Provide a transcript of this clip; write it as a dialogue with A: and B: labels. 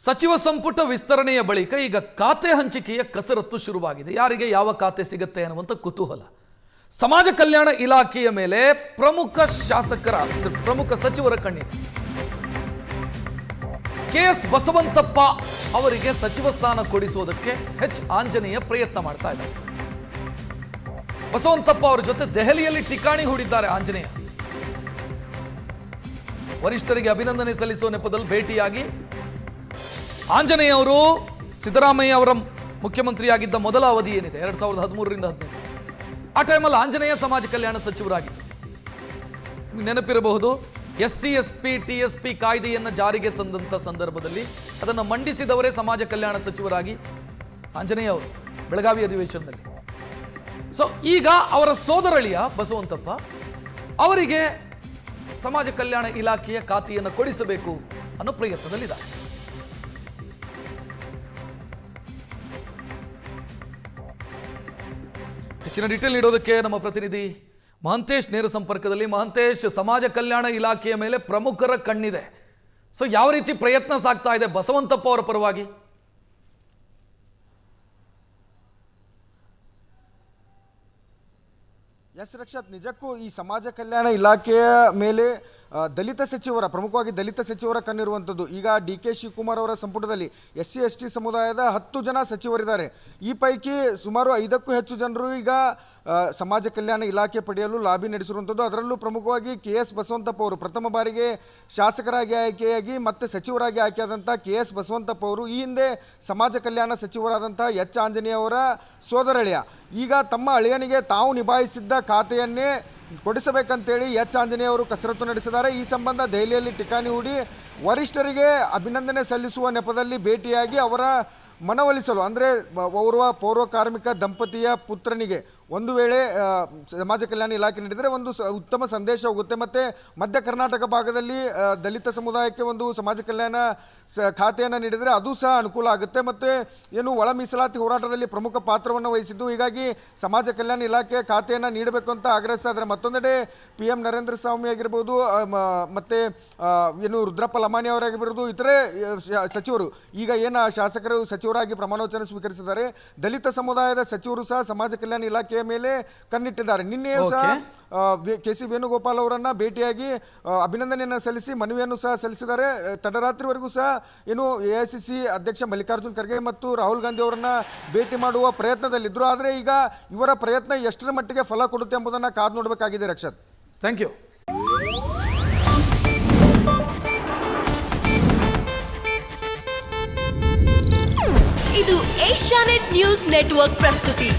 A: ಸಚಿವ ಸಂಪುಟ ವಿಸ್ತರಣೆಯ ಬಳಿಕ ಈಗ ಖಾತೆ ಹಂಚಿಕೆಯ ಕಸರತ್ತು ಶುರುವಾಗಿದೆ. ಯಾರಿಗೆ ಯಾವ ಖಾತೆ ಸಿಗುತ್ತೆ ಅನ್ನುವಂಥ ಕುತೂಹಲ. ಸಮಾಜ ಕಲ್ಯಾಣ ಇಲಾಖೆಯ ಮೇಲೆ ಪ್ರಮುಖ ಸಚಿವರ ಕಣ್ಣಿದೆ. ಕೆಎಸ್ ಬಸವಂತಪ್ಪ ಅವರಿಗೆ ಸಚಿವ ಸ್ಥಾನ ಕೊಡಿಸುವುದಕ್ಕೆ ಎಚ್ ಆಂಜನೇಯ ಪ್ರಯತ್ನ ಮಾಡ್ತಾ ಇದ್ದಾರೆ. ಬಸವಂತಪ್ಪ ಅವರ ಜೊತೆ ದೆಹಲಿಯಲ್ಲಿ ಠಿಕಾಣಿ ಹೂಡಿದ್ದಾರೆ ಆಂಜನೇಯ. ವರಿಷ್ಠರಿಗೆ ಅಭಿನಂದನೆ ಸಲ್ಲಿಸುವ ನೆಪದಲ್ಲಿ ಭೇಟಿಯಾಗಿ ಆಂಜನೇಯ ಅವರು ಸಿದ್ದರಾಮಯ್ಯ ಅವರ ಮುಖ್ಯಮಂತ್ರಿಯಾಗಿದ್ದ ಮೊದಲ ಅವಧಿ ಏನಿದೆ 2013ರಿಂದ 2015, ಆ ಟೈಮಲ್ಲಿ ಆಂಜನೇಯ ಸಮಾಜ ಕಲ್ಯಾಣ ಸಚಿವರಾಗಿದ್ದರು. ನೆನಪಿರಬಹುದು, SC ST TSP ಕಾಯ್ದೆಯನ್ನು ಜಾರಿಗೆ ತಂದಂಥ ಸಂದರ್ಭದಲ್ಲಿ ಅದನ್ನು ಮಂಡಿಸಿದವರೇ ಸಮಾಜ ಕಲ್ಯಾಣ ಸಚಿವರಾಗಿ ಆಂಜನೇಯ ಅವರು ಬೆಳಗಾವಿ ಅಧಿವೇಶನದಲ್ಲಿ. ಸೊ ಈಗ ಅವರ ಸೋದರಳಿಯ ಬಸವಂತಪ್ಪ ಅವರಿಗೆ ಸಮಾಜ ಕಲ್ಯಾಣ ಇಲಾಖೆಯ ಖಾತೆಯನ್ನು ಕೊಡಿಸಬೇಕು ಅನ್ನೋ ಪ್ರಯತ್ನದಲ್ಲಿದ್ದಾರೆ. ಹೆಚ್ಚಿನ ಡೀಟೇಲ್ ನೀಡೋದಕ್ಕೆ ನಮ್ಮ ಪ್ರತಿನಿಧಿ ಮಹಂತೇಶ್ ನೇರ ಸಂಪರ್ಕದಲ್ಲಿ. ಮಹಂತೇಶ್, ಸಮಾಜ ಕಲ್ಯಾಣ ಇಲಾಖೆಯ ಮೇಲೆ ಪ್ರಮುಖರ ಕಣ್ಣಿದೆ. ಸೊ ಯಾವ ರೀತಿ ಪ್ರಯತ್ನ ಸಾಗ್ತಾ ಇದೆ ಬಸವಂತಪ್ಪ ಅವರ ಪರವಾಗಿ?
B: ಎಸ್ ರಕ್ಷತ್, ನಿಜಕ್ಕೂ ಈ ಸಮಾಜ ಕಲ್ಯಾಣ ಇಲಾಖೆಯ ಮೇಲೆ ದಲಿತ ಸಚಿವರ, ಪ್ರಮುಖವಾಗಿ ದಲಿತ ಸಚಿವರ ಕಣ್ಣಿರುವಂಥದ್ದು. ಈಗ DK ಶಿವಕುಮಾರ್ ಅವರ ಸಂಪುಟದಲ್ಲಿ SC ST ಸಮುದಾಯದ 10 ಜನ ಸಚಿವರಿದ್ದಾರೆ. ಈ ಪೈಕಿ ಸುಮಾರು 5ಕ್ಕೂ ಹೆಚ್ಚು ಜನರು ಈಗ ಸಮಾಜ ಕಲ್ಯಾಣ ಇಲಾಖೆ ಪಡೆಯಲು ಲಾಬಿ ನಡೆಸಿರುವಂಥದ್ದು. ಅದರಲ್ಲೂ ಪ್ರಮುಖವಾಗಿ KS ಬಸವಂತಪ್ಪ ಅವರು ಪ್ರಥಮ ಬಾರಿಗೆ ಶಾಸಕರಾಗಿ ಆಯ್ಕೆಯಾಗಿ ಮತ್ತೆ ಸಚಿವರಾಗಿ ಆಯ್ಕೆಯಾದಂಥ KS ಬಸವಂತಪ್ಪ ಅವರು ಈ ಹಿಂದೆ ಸಮಾಜ ಕಲ್ಯಾಣ ಸಚಿವರಾದಂಥ ಎಚ್ ಆಂಜನೇಯ ಅವರ ಸೋದರಳಿಯ. ಈಗ ತಮ್ಮ ಅಳಿಯನಿಗೆ ತಾವು ನಿಭಾಯಿಸಿದ್ದ ಖಾತೆಯನ್ನೇ ಕೊಡಿಸಬೇಕಂತೇಳಿ ಎಚ್ ಆಂಜನೇಯ ಅವರು ಕಸರತ್ತು ನಡೆಸಿದ್ದಾರೆ. ಈ ಸಂಬಂಧ ದೆಹಲಿಯಲ್ಲಿ ಠಿಕಾಣಿ ಹೂಡಿ ವರಿಷ್ಠರಿಗೆ ಅಭಿನಂದನೆ ಸಲ್ಲಿಸುವ ನೆಪದಲ್ಲಿ ಭೇಟಿಯಾಗಿ ಅವರ ಮನವೊಲಿಸಲು, ಅಂದರೆ ಓರ್ವ ಪೌರ ಕಾರ್ಮಿಕ ದಂಪತಿಯ ಪುತ್ರನಿಗೆ ಒಂದು ವೇಳೆ ಸಮಾಜ ಕಲ್ಯಾಣ ಇಲಾಖೆ ನೀಡಿದರೆ ಒಂದು ಉತ್ತಮ ಸಂದೇಶ ಹೋಗುತ್ತೆ. ಮತ್ತು ಮಧ್ಯ ಕರ್ನಾಟಕ ಭಾಗದಲ್ಲಿ ದಲಿತ ಸಮುದಾಯಕ್ಕೆ ಒಂದು ಸಮಾಜ ಕಲ್ಯಾಣ ಖಾತೆಯನ್ನು ನೀಡಿದರೆ ಅದು ಸಹ ಅನುಕೂಲ ಆಗುತ್ತೆ. ಮತ್ತು ಏನು ಒಳ ಮೀಸಲಾತಿ ಹೋರಾಟದಲ್ಲಿ ಪ್ರಮುಖ ಪಾತ್ರವನ್ನು ವಹಿಸಿದ್ದು, ಹೀಗಾಗಿ ಸಮಾಜ ಕಲ್ಯಾಣ ಇಲಾಖೆಯ ಖಾತೆಯನ್ನು ನೀಡಬೇಕು ಅಂತ ಆಗ್ರಹಿಸ್ತಾ ಇದ್ದಾರೆ. ಮತ್ತೊಂದೆಡೆ PM ನರೇಂದ್ರ ಸ್ವಾಮಿ ಆಗಿರ್ಬೋದು, ಮತ್ತು ಏನು ರುದ್ರಪ್ಪ ಲಮಾಣಿ ಅವರಾಗಿರ್ಬೋದು, ಇತರೆ ಸಚಿವರು ಈಗ ಏನು ಶಾಸಕರು ಸಚಿವರಾಗಿ ಪ್ರಮಾಣವಚನ ಸ್ವೀಕರಿಸಿದ್ದಾರೆ. ದಲಿತ ಸಮುದಾಯದ ಸಚಿವರು ಸಹ ಸಮಾಜ ಕಲ್ಯಾಣ ಇಲಾಖೆಯ ಮೇಲೆ ಕಣ್ಣಿಟ್ಟಿದ್ದಾರೆ. ನಿನ್ನೆಯೂ ಸಹ KC ವೇಣುಗೋಪಾಲ್ ಅವರನ್ನ ಭೇಟಿಯಾಗಿ ಅಭಿನಂದನೆಯನ್ನು ಸಲ್ಲಿಸಿ ಮನವಿಯನ್ನು ಸಹ ಸಲ್ಲಿಸಿದ್ದಾರೆ. ತಡರಾತ್ರಿವರೆಗೂ ಸಹ ಏನು AICC ಅಧ್ಯಕ್ಷ ಮಲ್ಲಿಕಾರ್ಜುನ್ ಖರ್ಗೆ ಮತ್ತು ರಾಹುಲ್ ಗಾಂಧಿ ಅವರನ್ನ ಭೇಟಿ ಮಾಡುವ ಪ್ರಯತ್ನದಲ್ಲಿದ್ದರು. ಆದರೆ ಈಗ ಇವರ ಪ್ರಯತ್ನ ಎಷ್ಟರ ಮಟ್ಟಿಗೆ ಫಲ ಕೊಡುತ್ತೆ ಎಂಬುದನ್ನು ಕಾದು ನೋಡಬೇಕಾಗಿದೆ. Rakshath,
A: thank you.
C: ಇದು ಏಷ್ಯಾನೆಟ್ ನ್ಯೂಸ್ ನೆಟ್ವರ್ಕ್ ಪ್ರಸ್ತುತಿ.